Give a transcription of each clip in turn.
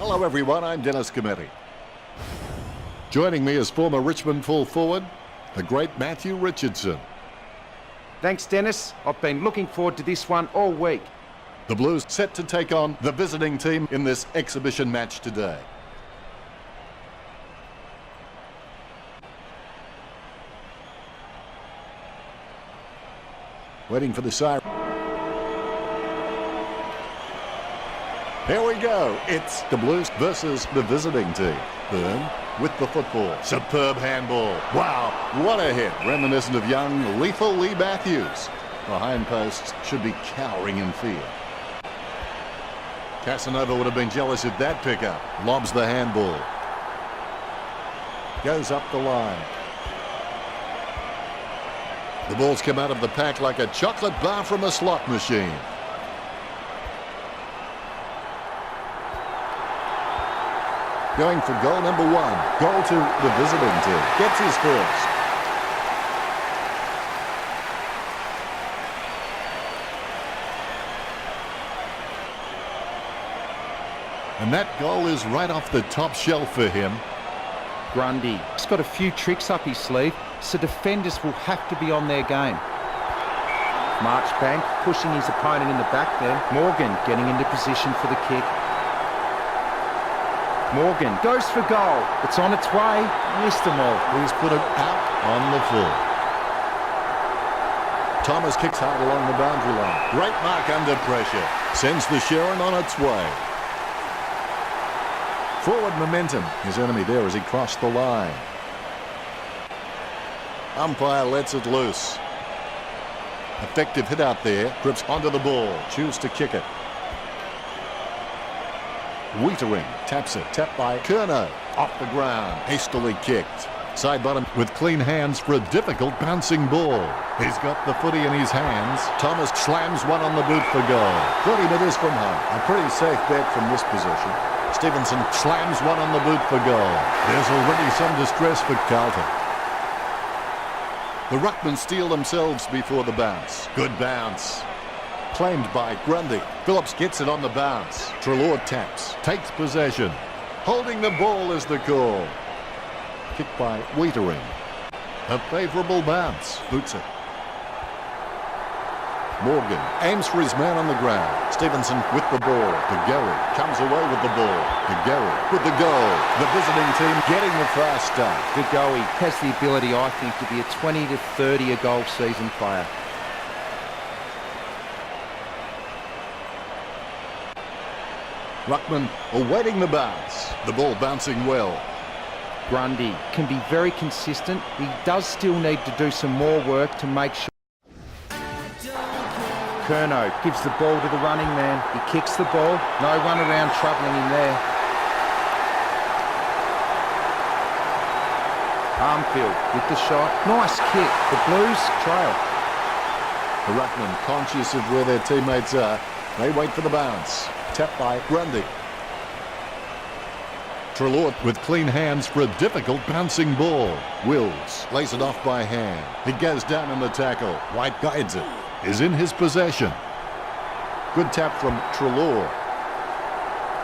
Hello everyone, I'm Dennis Cometti. Joining me is former Richmond full forward, the great Matthew Richardson. Thanks, Dennis. I've been looking forward to this one all week. The Blues set to take on the visiting team in this exhibition match today. Waiting for the siren. Here we go. It's the Blues versus the visiting team. Byrne with the football. Superb handball. Wow, what a hit. Reminiscent of young, lethal Lee Matthews. The hindposts should be cowering in fear. Casanova would have been jealous of that pickup. Lobs the handball. Goes up the line. The ball's come out of the pack like a chocolate bar from a slot machine. Going for goal number 1. Goal to the visiting team. Gets his first. And that goal is right off the top shelf for him. Grundy. He's got a few tricks up his sleeve, so defenders will have to be on their game. Marchbank pushing his opponent in the back there. Morgan getting into position for the kick. Morgan goes for goal. It's on its way. Missed them all. He's put it out on the full. Thomas kicks hard along the boundary line. Great mark under pressure. Sends the Sharon on its way. Forward momentum. His enemy there as he crossed the line. Umpire lets it loose. Effective hit out there. Grips onto the ball. Choose to kick it. Wiedering taps it. Tapped by Curnow. Off the ground. Hastily kicked. Side bottom with clean hands for a difficult bouncing ball. He's got the footy in his hands. Thomas slams one on the boot for goal. 30 metres from home. A pretty safe bet from this position. Stevenson slams one on the boot for goal. There's already some distress for Carlton. The Ruckmen steal themselves before the bounce. Good bounce. Claimed by Grundy. Phillips gets it on the bounce. Treloar taps. Takes possession. Holding the ball is the call. Kicked by Wiedering. A favourable bounce. Boots it. Morgan aims for his man on the ground. Stevenson with the ball. DeGarry comes away with the ball. DeGarry with the goal. The visiting team getting the fast start. DeGarry has the ability, I think, to be a 20 to 30 a goal season player. Ruckman awaiting the bounce. The ball bouncing well. Grundy can be very consistent. He does still need to do some more work to make sure. Curnow gives the ball to the running man. He kicks the ball. No one around troubling him there. Armfield with the shot. Nice kick. The Blues trail. The Ruckman conscious of where their teammates are. They wait for the bounce. Tapped by Grundy. Treloar with clean hands for a difficult bouncing ball. Wills lays it off by hand. He goes down in the tackle. White guides it. Is in his possession. Good tap from Treloar.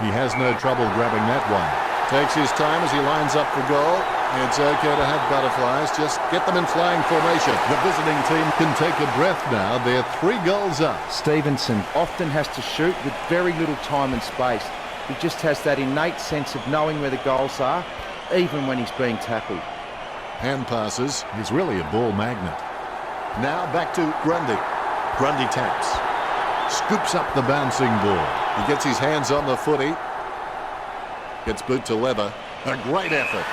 He has no trouble grabbing that one. Takes his time as he lines up for goal. It's okay to have butterflies. Just get them in flying formation. The visiting team can take a breath now. They're 3 goals up. Stevenson often has to shoot with very little time and space. He just has that innate sense of knowing where the goals are, even when he's being tackled. Hand passes. He's really a ball magnet. Now back to Grundy. Grundy taps. Scoops up the bouncing ball. He gets his hands on the footy. Gets boot to leather. A great effort.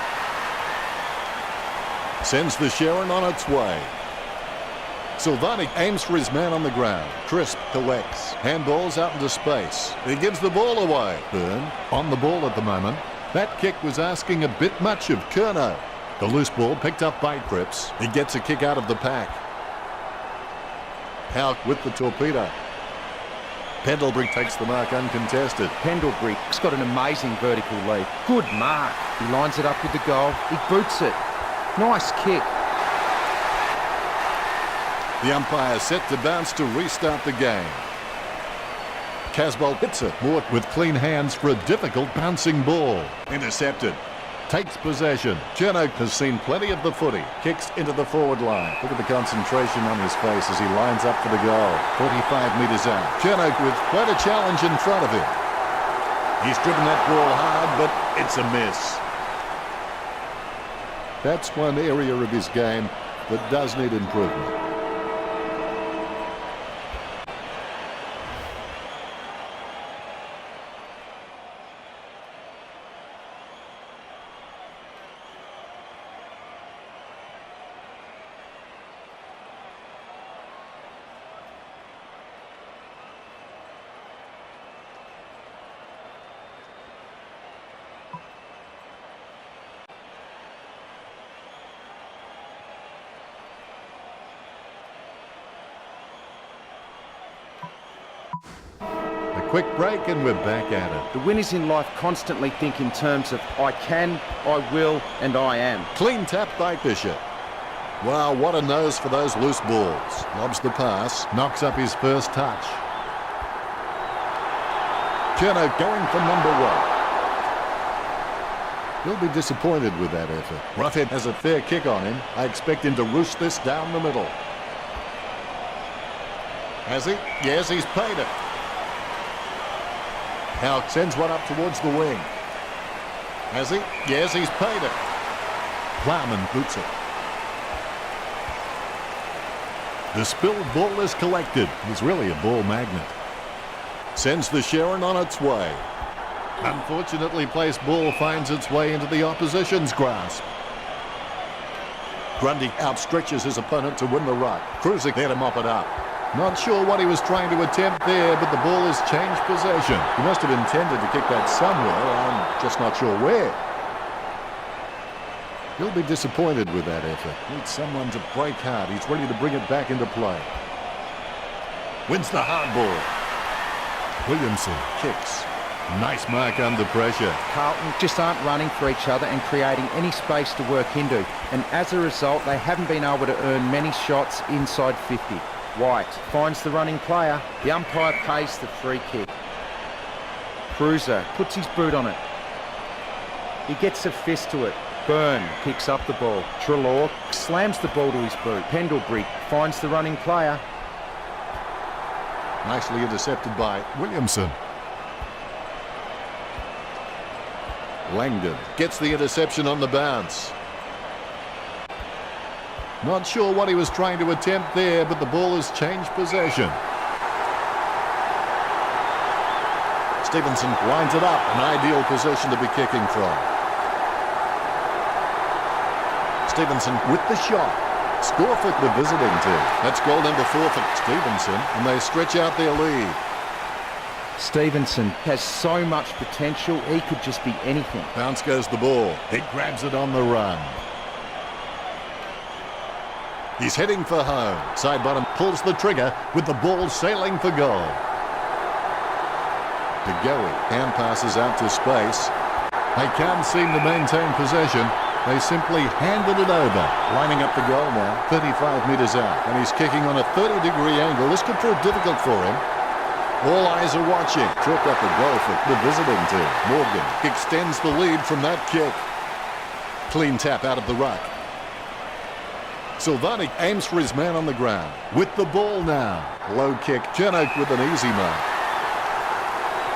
Sends the Sharon on its way. Silvani aims for his man on the ground. Crisp collects. Handballs out into space. He gives the ball away. Byrne on the ball at the moment. That kick was asking a bit much of Curnow. The loose ball picked up by Cripps. He gets a kick out of the pack. Houck with the torpedo. Pendlebury takes the mark uncontested. Pendlebury's got an amazing vertical leap. Good mark. He lines it up with the goal. He boots it. Nice kick. The umpire set to bounce to restart the game. Casbolt hits it. Mort with clean hands for a difficult bouncing ball. Intercepted. Takes possession. Chernow has seen plenty of the footy. Kicks into the forward line. Look at the concentration on his face as he lines up for the goal. 45 metres out. Chernow with quite a challenge in front of him. He's driven that ball hard, but it's a miss. That's one area of his game that does need improvement. Quick break and we're back at it. The winners in life constantly think in terms of I can, I will, and I am. Clean tap by Fisher. Wow, what a nose for those loose balls. Lobs the pass, knocks up his first touch. Chernow going for number one. He'll be disappointed with that effort. Roughhead has a fair kick on him. I expect him to roost this down the middle. Has he? Yes, he's paid it. Now sends one up towards the wing. Has he? Yes, he's paid it. Plowman boots it. The spilled ball is collected. He's really a ball magnet. Sends the Sharon on its way. Unfortunately, placed ball finds its way into the opposition's grasp. Grundy outstretches his opponent to win the ruck. Cruiser there to mop it up. Not sure what he was trying to attempt there, but the ball has changed possession. He must have intended to kick that somewhere. I'm just not sure where. He'll be disappointed with that effort. Needs someone to break hard. He's ready to bring it back into play. Wins the hard ball. Williamson kicks. Nice mark under pressure. Carlton just aren't running for each other and creating any space to work into. And as a result, they haven't been able to earn many shots inside 50. White finds the running player. The umpire pays the free kick. Cruiser puts his boot on it. He gets a fist to it. Byrne picks up the ball. Treloar slams the ball to his boot. Pendlebury finds the running player. Nicely intercepted by Williamson. Langdon gets the interception on the bounce. Not sure what he was trying to attempt there, but the ball has changed possession. Stevenson winds it up, an ideal position to be kicking from. Stevenson with the shot. Score for the visiting team. That's goal number 4 for Stevenson, and they stretch out their lead. Stevenson has so much potential, he could just be anything. Bounce goes the ball. He grabs it on the run. He's heading for home. Side bottom pulls the trigger with the ball sailing for goal. De Goey hand passes out to space. They can't seem to maintain possession. They simply handed it over. Lining up the goal now, 35 metres out. And he's kicking on a 30-degree angle. This could prove difficult for him. All eyes are watching. Chalk up the goal for the visiting team. Morgan extends the lead from that kick. Clean tap out of the ruck. Silvani aims for his man on the ground. With the ball now. Low kick. Chernow with an easy mark.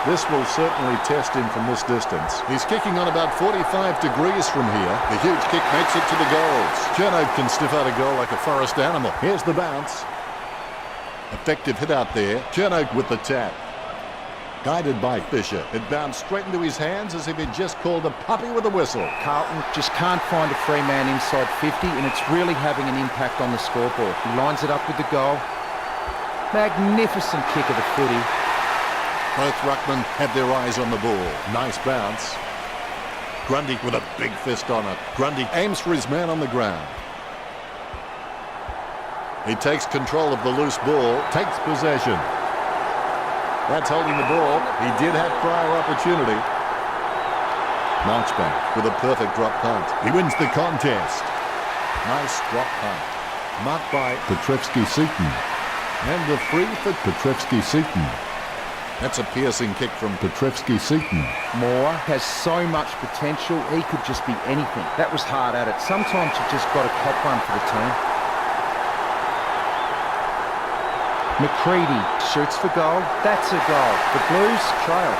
This will certainly test him from this distance. He's kicking on about 45 degrees from here. The huge kick makes it to the goals. Chernow can sniff out a goal like a forest animal. Here's the bounce. Effective hit out there. Chernow with the tap. Guided by Fisher. It bounced straight into his hands as if he'd just called a puppy with a whistle. Carlton just can't find a free man inside 50, and it's really having an impact on the scoreboard. He lines it up with the goal. Magnificent kick of the footy. Both ruckmen have their eyes on the ball. Nice bounce. Grundy with a big fist on it. Grundy aims for his man on the ground. He takes control of the loose ball, takes possession. That's holding the ball. He did have prior opportunity. Marchbank with a perfect drop punt. He wins the contest. Nice drop punt. Marked by Petrevsky-Seton. And the free for Petrevsky-Seton. That's a piercing kick from Petrevsky-Seton. Moore has so much potential, he could just be anything. That was hard at it. Sometimes you just got to cop one for the team. McCready shoots for goal. That's a goal. The Blues trail.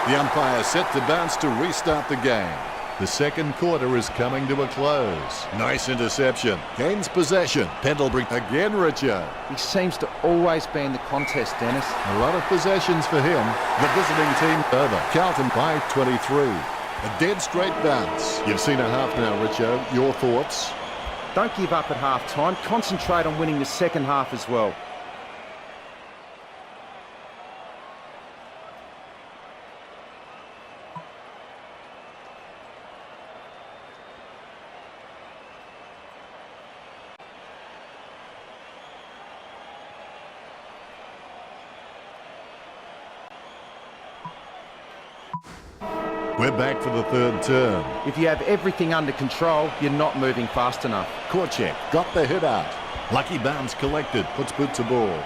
The umpire set to bounce to restart the game. The second quarter is coming to a close. Nice interception. Gains possession. Pendlebury again, Richard. He seems to always be in the contest, Dennis. A lot of possessions for him. The visiting team over. Carlton by 23. A dead straight bounce. You've seen a half now, Richard. Your thoughts? Don't give up at half-time. Concentrate on winning the second half as well. We're back for the third term. If you have everything under control, you're not moving fast enough. Korchek got the hit out. Lucky bounce collected. Puts boot to ball.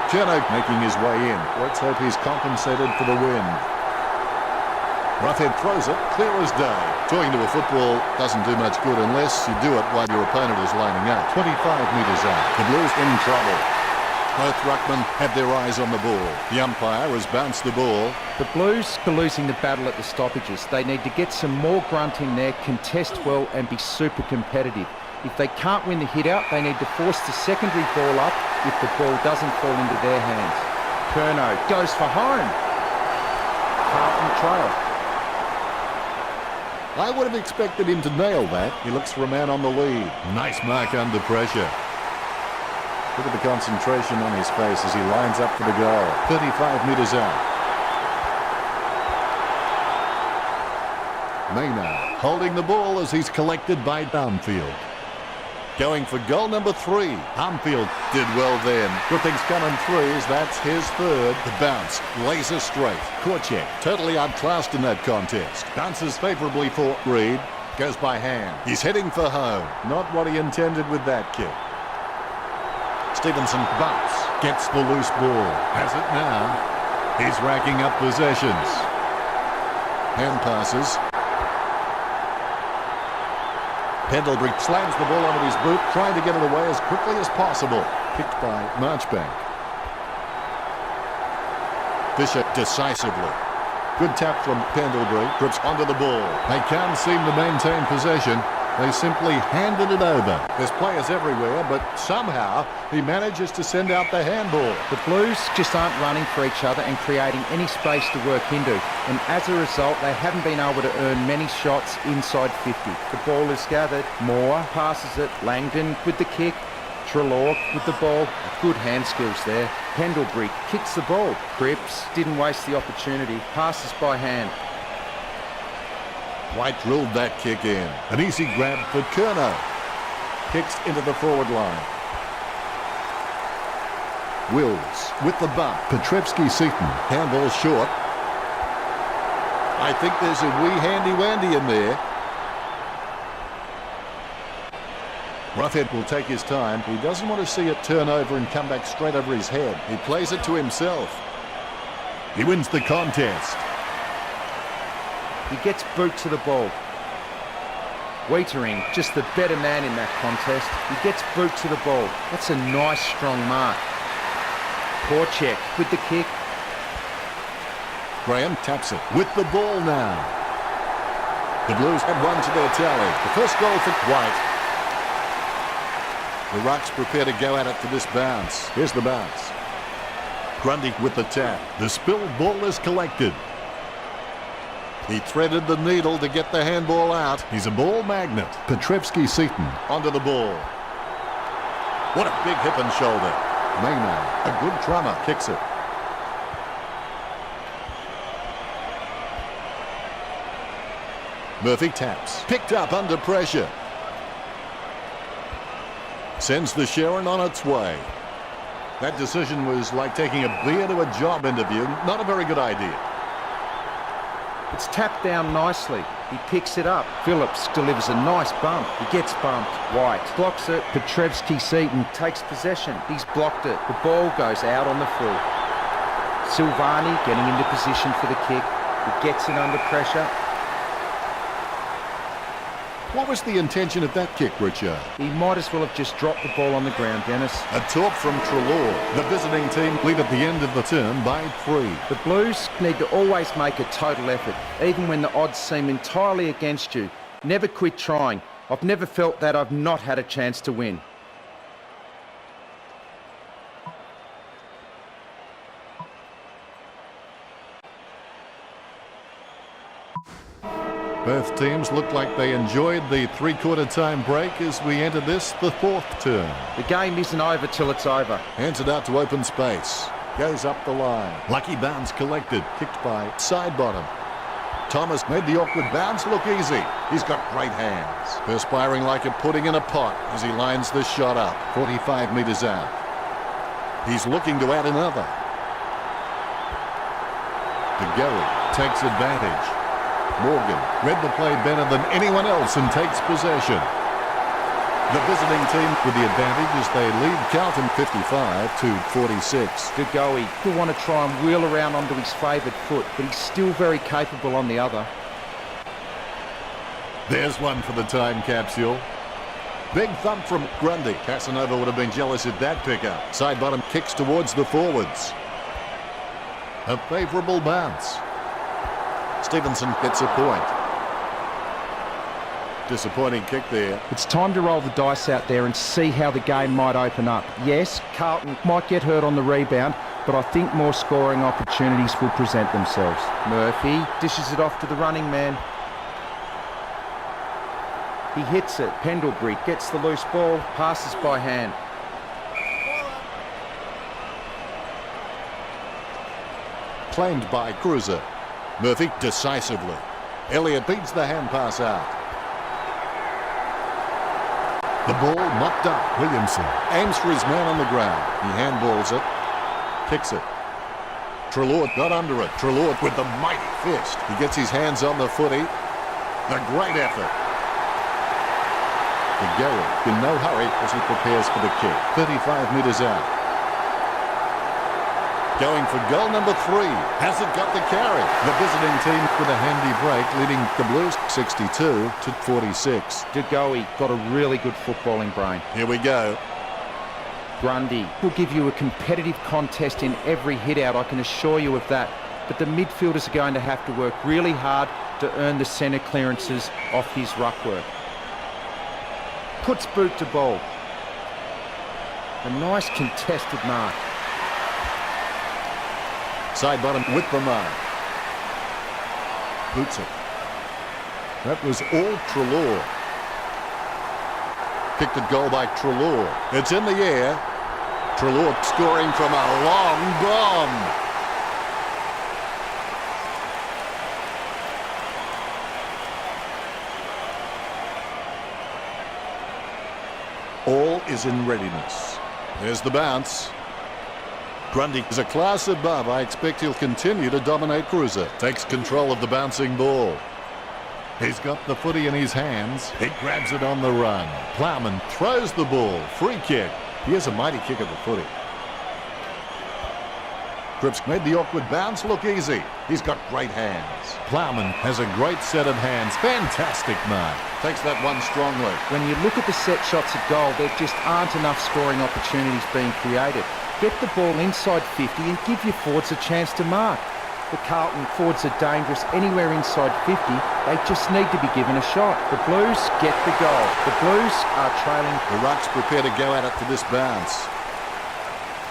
Cherno making his way in. Let's hope he's compensated for the win. Roughhead throws it. Clear as day. Talking to a football doesn't do much good unless you do it while your opponent is lining up. 25 metres out. The Blues in trouble. Both ruckmen have their eyes on the ball. The umpire has bounced the ball. The Blues are losing the battle at the stoppages. They need to get some more grunt in there, contest well and be super competitive. If they can't win the hit out, they need to force the secondary ball up if the ball doesn't fall into their hands. Curnow goes for home. Carlton trail. I would have expected him to nail that. He looks for a man on the lead. Nice mark under pressure. Look at the concentration on his face as he lines up for the goal. 35 metres out. Maynard holding the ball as he's collected by Armfield. Going for goal number 3. Armfield did well then. Good things coming through as that's his third. The bounce, laser straight. Korchek totally outclassed in that contest. Bounces favourably for Reed. Goes by hand. He's heading for home. Not what he intended with that kick. Stevenson bumps, gets the loose ball, has it now. He's racking up possessions. Hand passes. Pendlebury slams the ball onto his boot, trying to get it away as quickly as possible. Picked by Marchbank. Fisher decisively. Good tap from Pendlebury, trips onto the ball. They can't seem to maintain possession. They simply handed it over. There's players everywhere, but somehow he manages to send out the handball. The Blues just aren't running for each other and creating any space to work into. And as a result, they haven't been able to earn many shots inside 50. The ball is gathered. Moore passes it. Langdon with the kick. Treloar with the ball. Good hand skills there. Pendlebury kicks the ball. Cripps didn't waste the opportunity. Passes by hand. White drilled that kick in. An easy grab for Curnow. Kicks into the forward line. Wills with the bump. Petrevsky-Seton. Handball short. I think there's a wee handy-wandy in there. Roughhead will take his time. He doesn't want to see it turn over and come back straight over his head. He plays it to himself. He wins the contest. He gets boot to the ball. Waitering, just the better man in that contest. He gets boot to the ball. That's a nice, strong mark. Korchek with the kick. Graham taps it with the ball now. The Blues have one to their tally. The first goal for White. The Rucks prepare to go at it for this bounce. Here's the bounce. Grundy with the tap. The spilled ball is collected. He threaded the needle to get the handball out. He's a ball magnet. Petrevsky-Seton onto the ball. What a big hip and shoulder. Maynard, a good drummer, kicks it. Murphy taps. Picked up under pressure. Sends the Sharon on its way. That decision was like taking a beer to a job interview. Not a very good idea. It's tapped down nicely. He picks it up. Phillips delivers a nice bump. He gets bumped. White blocks it. Petrevski-Seaton takes possession. He's blocked it. The ball goes out on the full. Silvani getting into position for the kick. He gets it under pressure. What was the intention of that kick, Richard? He might as well have just dropped the ball on the ground, Dennis. A talk from Treloar. The visiting team lead at the end of the term by 3. The Blues need to always make a total effort, even when the odds seem entirely against you. Never quit trying. I've never felt that I've not had a chance to win. Both teams look like they enjoyed the three-quarter time break as we enter this, the 4th term. The game isn't over till it's over. Hands it out to open space. Goes up the line. Lucky bounce collected. Kicked by Sidebottom. Thomas made the awkward bounce look easy. He's got great hands. Perspiring like a pudding in a pot as he lines the shot up. 45 metres out. He's looking to add another. DeGarry takes advantage. Morgan read the play better than anyone else and takes possession. The visiting team with the advantage as they lead Carlton 55-46. DeGoey will want to try and wheel around onto his favoured foot, but he's still very capable on the other. There's one for the time capsule. Big thump from Grundy. Casanova would have been jealous at that pickup. Sidebottom kicks towards the forwards. A favourable bounce. Stevenson gets a point. Disappointing kick there. It's time to roll the dice out there and see how the game might open up. Yes, Carlton might get hurt on the rebound, but I think more scoring opportunities will present themselves. Murphy dishes it off to the running man. He hits it. Pendlebury gets the loose ball, passes by hand. Claimed by Cruiser. Murphy decisively. Elliott beats the hand pass out. The ball mopped up. Williamson aims for his man on the ground. He handballs it. Kicks it. Treloar got under it. Treloar with the mighty fist. He gets his hands on the footy. A great effort. DeGarry in no hurry as he prepares for the kick. 35 metres out. Going for goal number 3. Hasn't got the carry. The visiting team with a handy break, leading the Blues 62-46. DeGoey got a really good footballing brain. Here we go. Grundy will give you a competitive contest in every hit-out, I can assure you of that. But the midfielders are going to have to work really hard to earn the centre clearances off his ruck work. Puts boot to ball. A nice contested mark. Sidebottom with the mark. Boots it. That was all Treloar. Kicked at goal by Treloar. It's in the air. Treloar scoring from a long bomb. All is in readiness. There's the bounce. Grundy is a class above. I expect he'll continue to dominate Cruiser. Takes control of the bouncing ball. He's got the footy in his hands. He grabs it on the run. Plowman throws the ball. Free kick. He has a mighty kick at the footy. Cripps made the awkward bounce look easy. He's got great hands. Plowman has a great set of hands. Fantastic mark. Takes that one strongly. When you look at the set shots at goal, there just aren't enough scoring opportunities being created. Get the ball inside 50 and give your forwards a chance to mark. The Carlton forwards are dangerous anywhere inside 50. They just need to be given a shot. The Blues get the goal. The Blues are trailing. The Rucks prepare to go at it for this bounce.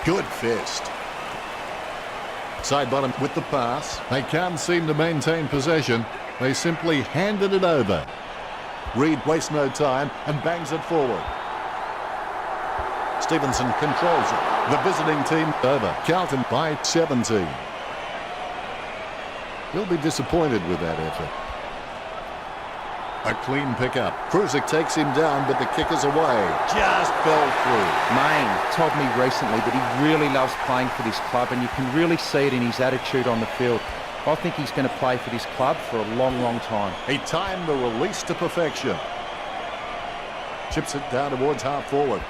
Good fist. Sidebottom with the pass. They can't seem to maintain possession. They simply handed it over. Reed wastes no time and bangs it forward. Stevenson controls it. The visiting team over. Carlton by 17. He'll be disappointed with that effort. A clean pickup. Cruiser takes him down, but the kick is away. Just fell through. Mayne told me recently that he really loves playing for this club, and you can really see it in his attitude on the field. I think he's going to play for this club for a long, long time. He timed the release to perfection. Chips it down towards half forward.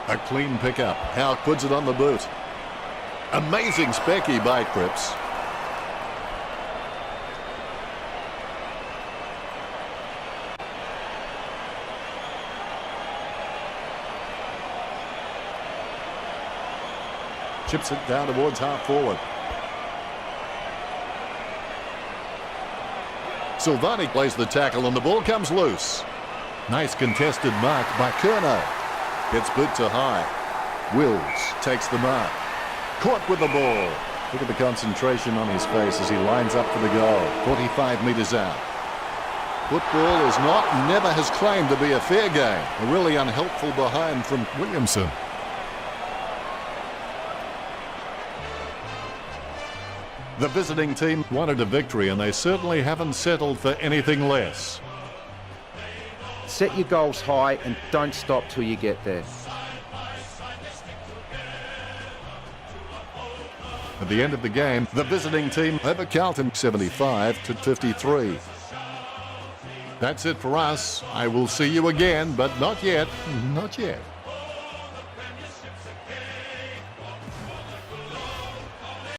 A clean pickup. Howe puts it on the boot. Amazing specky by Cripps. Chips it down towards half forward. Silvani plays the tackle and the ball comes loose. Nice contested mark by Curnow. Gets boot to high. Wills takes the mark. Caught with the ball. Look at the concentration on his face as he lines up for the goal. 45 metres out. Football is not, never has claimed to be a fair game. A really unhelpful behind from Williamson. The visiting team wanted a victory and they certainly haven't settled for anything less. Set your goals high and don't stop till you get there. At the end of the game, the visiting team over Carlton 75-53. That's it for us. I will see you again, but not yet. Not yet.